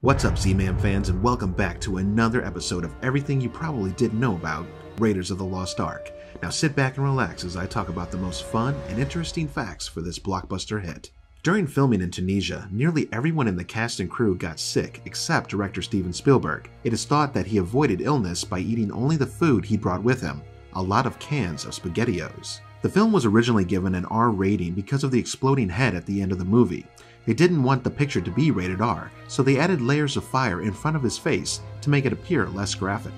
What's up, ZMAM fans, and welcome back to another episode of everything you probably didn't know about Raiders of the Lost Ark. Now sit back and relax as I talk about the most fun and interesting facts for this blockbuster hit. During filming in Tunisia, nearly everyone in the cast and crew got sick except director Steven Spielberg. It is thought that he avoided illness by eating only the food he brought with him, a lot of cans of SpaghettiOs. The film was originally given an R rating because of the exploding head at the end of the movie. They didn't want the picture to be rated R, so they added layers of fire in front of his face to make it appear less graphic.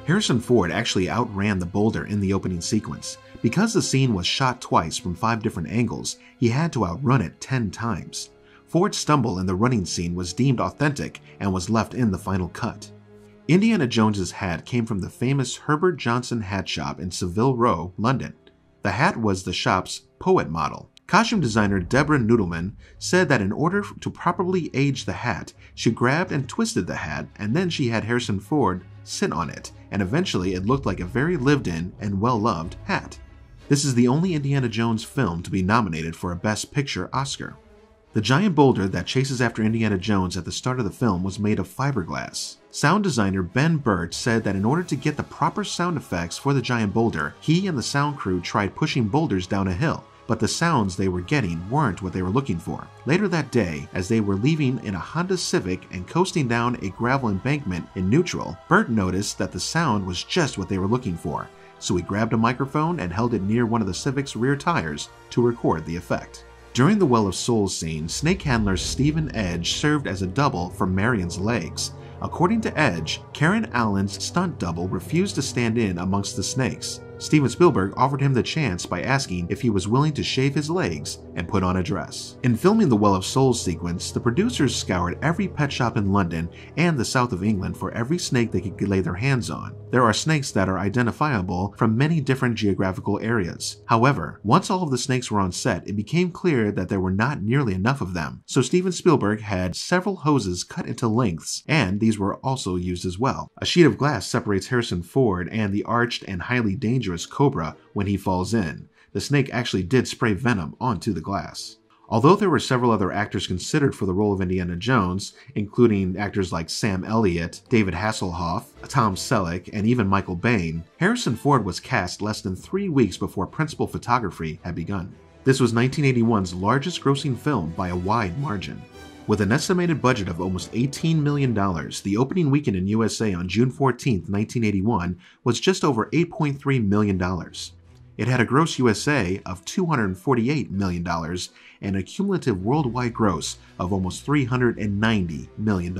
Harrison Ford actually outran the boulder in the opening sequence. Because the scene was shot twice from 5 different angles, he had to outrun it 10 times. Ford's stumble in the running scene was deemed authentic and was left in the final cut. Indiana Jones's hat came from the famous Herbert Johnson hat shop in Savile Row, London. The hat was the shop's poet model. Costume designer Deborah Noodleman said that in order to properly age the hat, she grabbed and twisted the hat, and then she had Harrison Ford sit on it, and eventually it looked like a very lived-in and well-loved hat. This is the only Indiana Jones film to be nominated for a Best Picture Oscar. The giant boulder that chases after Indiana Jones at the start of the film was made of fiberglass. Sound designer Ben Burt said that in order to get the proper sound effects for the giant boulder, he and the sound crew tried pushing boulders down a hill, but the sounds they were getting weren't what they were looking for. Later that day, as they were leaving in a Honda Civic and coasting down a gravel embankment in neutral, Burt noticed that the sound was just what they were looking for, so he grabbed a microphone and held it near one of the Civic's rear tires to record the effect. During the Well of Souls scene, snake handler Stephen Edge served as a double for Marion's legs. According to Edge, Karen Allen's stunt double refused to stand in amongst the snakes. Steven Spielberg offered him the chance by asking if he was willing to shave his legs and put on a dress. In filming the Well of Souls sequence, the producers scoured every pet shop in London and the south of England for every snake they could lay their hands on. There are snakes that are identifiable from many different geographical areas. However, once all of the snakes were on set, it became clear that there were not nearly enough of them, so Steven Spielberg had several hoses cut into lengths, and these were also used as well. A sheet of glass separates Harrison Ford and the arched and highly dangerous Cobra when he falls in. The snake actually did spray venom onto the glass. Although there were several other actors considered for the role of Indiana Jones, including actors like Sam Elliott, David Hasselhoff, Tom Selleck, and even Michael Biehn, Harrison Ford was cast less than 3 weeks before principal photography had begun. This was 1981's largest grossing film by a wide margin. With an estimated budget of almost $18 million, the opening weekend in USA on June 14, 1981 was just over $8.3 million. It had a gross USA of $248 million and a cumulative worldwide gross of almost $390 million.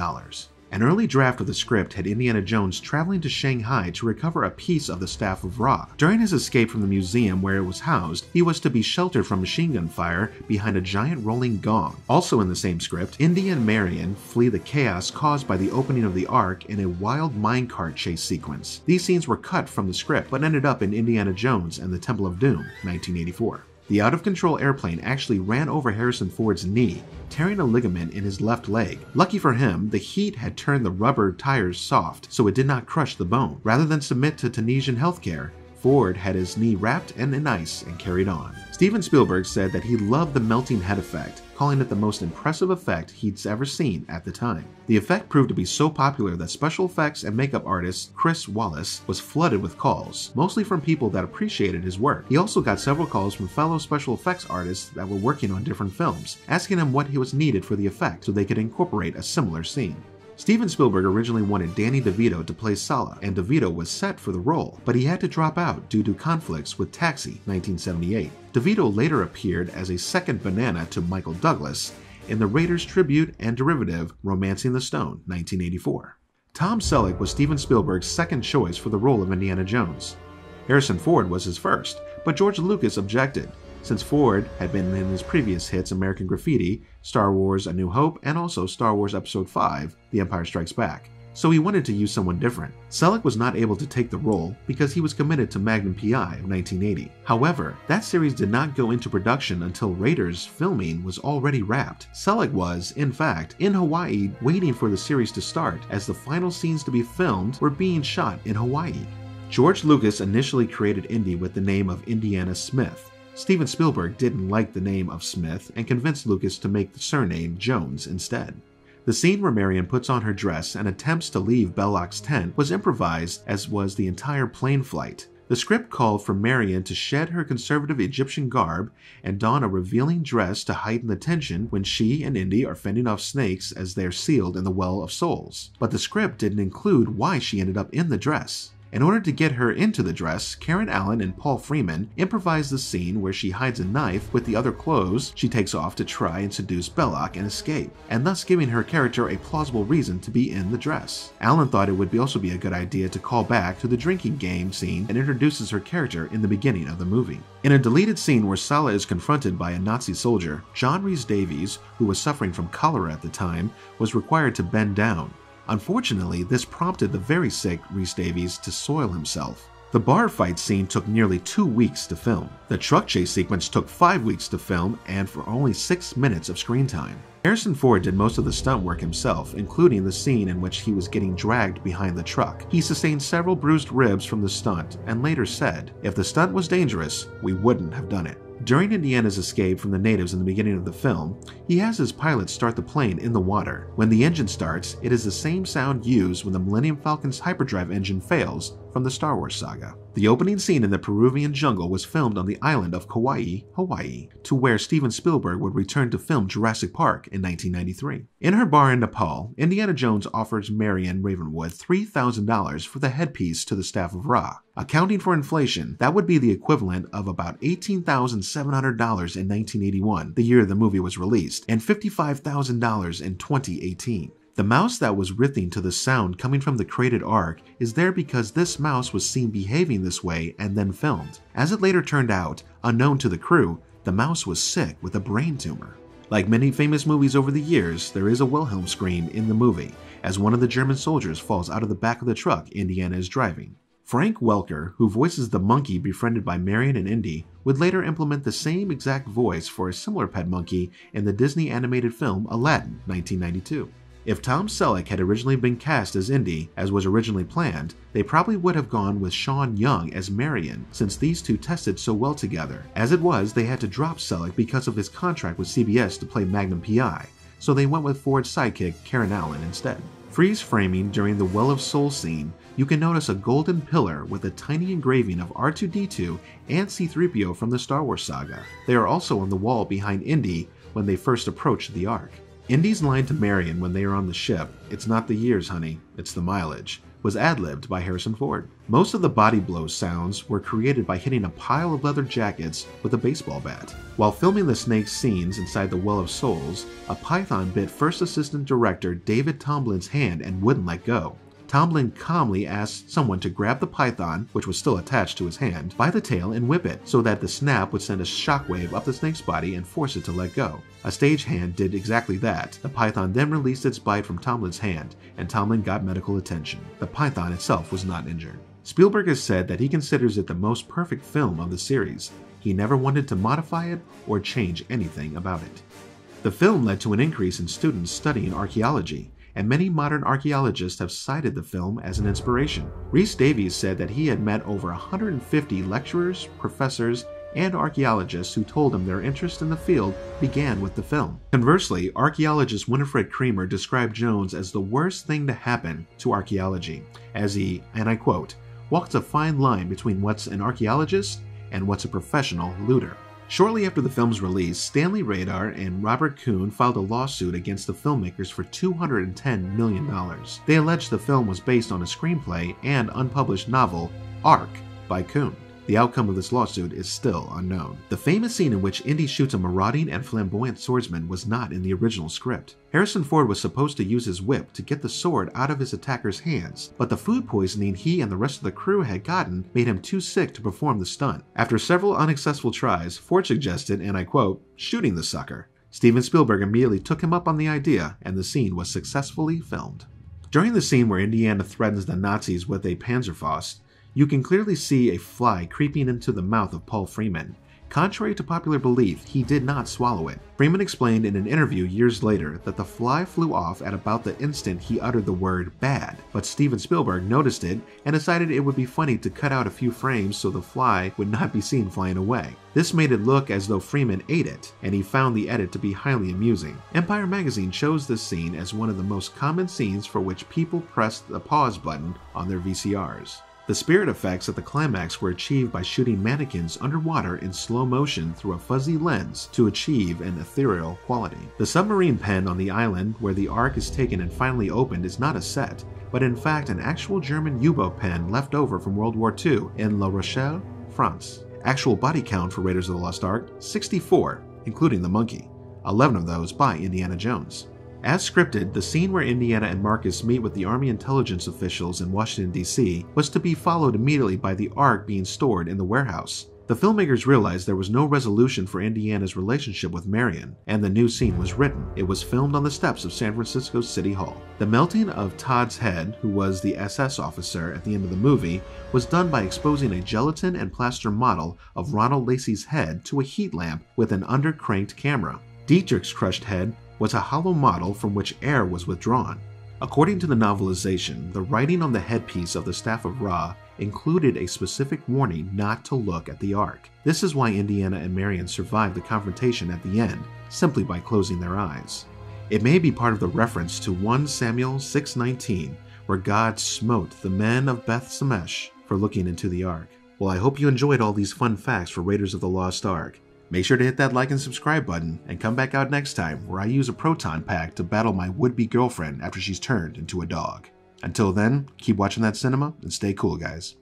An early draft of the script had Indiana Jones traveling to Shanghai to recover a piece of the Staff of Ra. During his escape from the museum where it was housed, he was to be sheltered from machine gun fire behind a giant rolling gong. Also in the same script, Indy and Marion flee the chaos caused by the opening of the Ark in a wild minecart chase sequence. These scenes were cut from the script but ended up in Indiana Jones and the Temple of Doom, 1984. The out-of-control airplane actually ran over Harrison Ford's knee, tearing a ligament in his left leg. Lucky for him, the heat had turned the rubber tires soft, so it did not crush the bone. Rather than submit to Tunisian healthcare, Ford had his knee wrapped in ice and carried on. Steven Spielberg said that he loved the melting head effect, calling it the most impressive effect he'd ever seen at the time. The effect proved to be so popular that special effects and makeup artist Chris Wallace was flooded with calls, mostly from people that appreciated his work. He also got several calls from fellow special effects artists that were working on different films, asking him what was needed for the effect so they could incorporate a similar scene. Steven Spielberg originally wanted Danny DeVito to play Sala, and DeVito was set for the role, but he had to drop out due to conflicts with Taxi, 1978. DeVito later appeared as a second banana to Michael Douglas in the Raiders tribute and derivative Romancing the Stone, 1984. Tom Selleck was Steven Spielberg's second choice for the role of Indiana Jones. Harrison Ford was his first, but George Lucas objected, since Ford had been in his previous hits American Graffiti, Star Wars A New Hope, and also Star Wars Episode 5, The Empire Strikes Back, so he wanted to use someone different. Selleck was not able to take the role because he was committed to Magnum P.I. of 1980. However, that series did not go into production until Raiders filming was already wrapped. Selleck was, in fact, in Hawaii waiting for the series to start, as the final scenes to be filmed were being shot in Hawaii. George Lucas initially created Indy with the name of Indiana Smith. Steven Spielberg didn't like the name of Smith and convinced Lucas to make the surname Jones instead. The scene where Marion puts on her dress and attempts to leave Belloc's tent was improvised, as was the entire plane flight. The script called for Marion to shed her conservative Egyptian garb and don a revealing dress to heighten the tension when she and Indy are fending off snakes as they are sealed in the Well of Souls. But the script didn't include why she ended up in the dress. In order to get her into the dress, Karen Allen and Paul Freeman improvised the scene where she hides a knife with the other clothes she takes off to try and seduce Belloc and escape, and thus giving her character a plausible reason to be in the dress. Allen thought it would also be a good idea to call back to the drinking game scene and introduces her character in the beginning of the movie. In a deleted scene where Sala is confronted by a Nazi soldier, John Rhys-Davies, who was suffering from cholera at the time, was required to bend down. Unfortunately, this prompted the very sick Rhys-Davies to soil himself. The bar fight scene took nearly 2 weeks to film. The truck chase sequence took 5 weeks to film and for only 6 minutes of screen time. Harrison Ford did most of the stunt work himself, including the scene in which he was getting dragged behind the truck. He sustained several bruised ribs from the stunt and later said, "If the stunt was dangerous, we wouldn't have done it." During Indiana's escape from the natives in the beginning of the film, he has his pilot start the plane in the water. When the engine starts, it is the same sound used when the Millennium Falcon's hyperdrive engine fails from the Star Wars saga. The opening scene in the Peruvian jungle was filmed on the island of Kauai, Hawaii, to where Steven Spielberg would return to film Jurassic Park in 1993. In her bar in Nepal, Indiana Jones offers Marion Ravenwood $3,000 for the headpiece to the staff of Ra. Accounting for inflation, that would be the equivalent of about $18,700 in 1981, the year the movie was released, and $55,000 in 2018. The mouse that was writhing to the sound coming from the crated Ark is there because this mouse was seen behaving this way and then filmed. As it later turned out, unknown to the crew, the mouse was sick with a brain tumor. Like many famous movies over the years, there is a Wilhelm scream in the movie, as one of the German soldiers falls out of the back of the truck Indiana is driving. Frank Welker, who voices the monkey befriended by Marion and Indy, would later implement the same exact voice for a similar pet monkey in the Disney animated film Aladdin, 1992. If Tom Selleck had originally been cast as Indy, as was originally planned, they probably would have gone with Sean Young as Marion, since these two tested so well together. As it was, they had to drop Selleck because of his contract with CBS to play Magnum P.I., so they went with Ford's sidekick Karen Allen instead. Freeze framing during the Well of Souls scene, you can notice a golden pillar with a tiny engraving of R2-D2 and C-3PO from the Star Wars saga. They are also on the wall behind Indy when they first approach the Ark. Indy's line to Marion when they are on the ship, "It's not the years, honey, it's the mileage," was ad-libbed by Harrison Ford. Most of the body blow sounds were created by hitting a pile of leather jackets with a baseball bat. While filming the snake scenes inside the Well of Souls, a python bit first assistant director David Tomblin's hand and wouldn't let go. Tomblin calmly asked someone to grab the python, which was still attached to his hand, by the tail and whip it, so that the snap would send a shockwave up the snake's body and force it to let go. A stagehand did exactly that. The python then released its bite from Tomblin's hand, and Tomblin got medical attention. The python itself was not injured. Spielberg has said that he considers it the most perfect film of the series. He never wanted to modify it or change anything about it. The film led to an increase in students studying archaeology, and many modern archaeologists have cited the film as an inspiration. Rhys-Davies said that he had met over 150 lecturers, professors, and archaeologists who told him their interest in the field began with the film. Conversely, archaeologist Winifred Creamer described Jones as the worst thing to happen to archaeology, as he, and I quote, "walks a fine line between what's an archaeologist and what's a professional looter." Shortly after the film's release, Stanley Radar and Robert Kuhn filed a lawsuit against the filmmakers for $210 million. They alleged the film was based on a screenplay and unpublished novel, Ark, by Kuhn. The outcome of this lawsuit is still unknown. The famous scene in which Indy shoots a marauding and flamboyant swordsman was not in the original script. Harrison Ford was supposed to use his whip to get the sword out of his attacker's hands, but the food poisoning he and the rest of the crew had gotten made him too sick to perform the stunt. After several unsuccessful tries, Ford suggested, and I quote, "shooting the sucker." Steven Spielberg immediately took him up on the idea, and the scene was successfully filmed. During the scene where Indiana threatens the Nazis with a Panzerfaust, you can clearly see a fly creeping into the mouth of Paul Freeman. Contrary to popular belief, he did not swallow it. Freeman explained in an interview years later that the fly flew off at about the instant he uttered the word bad, but Steven Spielberg noticed it and decided it would be funny to cut out a few frames so the fly would not be seen flying away. This made it look as though Freeman ate it, and he found the edit to be highly amusing. Empire magazine chose this scene as one of the most common scenes for which people pressed the pause button on their VCRs. The spirit effects at the climax were achieved by shooting mannequins underwater in slow motion through a fuzzy lens to achieve an ethereal quality. The submarine pen on the island where the Ark is taken and finally opened is not a set, but in fact an actual German U-boat pen left over from World War II in La Rochelle, France. Actual body count for Raiders of the Lost Ark, 64, including the monkey, 11 of those by Indiana Jones. As scripted, the scene where Indiana and Marcus meet with the Army intelligence officials in Washington, D.C. was to be followed immediately by the Ark being stored in the warehouse. The filmmakers realized there was no resolution for Indiana's relationship with Marion, and the new scene was written. It was filmed on the steps of San Francisco City Hall. The melting of Todd's head, who was the SS officer at the end of the movie, was done by exposing a gelatin and plaster model of Ronald Lacey's head to a heat lamp with an under-cranked camera. Dietrich's crushed head was a hollow model from which air was withdrawn. According to the novelization, the writing on the headpiece of the Staff of Ra included a specific warning not to look at the Ark. This is why Indiana and Marion survived the confrontation at the end, simply by closing their eyes. It may be part of the reference to 1 Samuel 6:19, where God smote the men of Beth Shemesh for looking into the Ark. Well, I hope you enjoyed all these fun facts for Raiders of the Lost Ark. Make sure to hit that like and subscribe button, and come back out next time where I use a proton pack to battle my would-be girlfriend after she's turned into a dog. Until then, keep watching that cinema and stay cool, guys.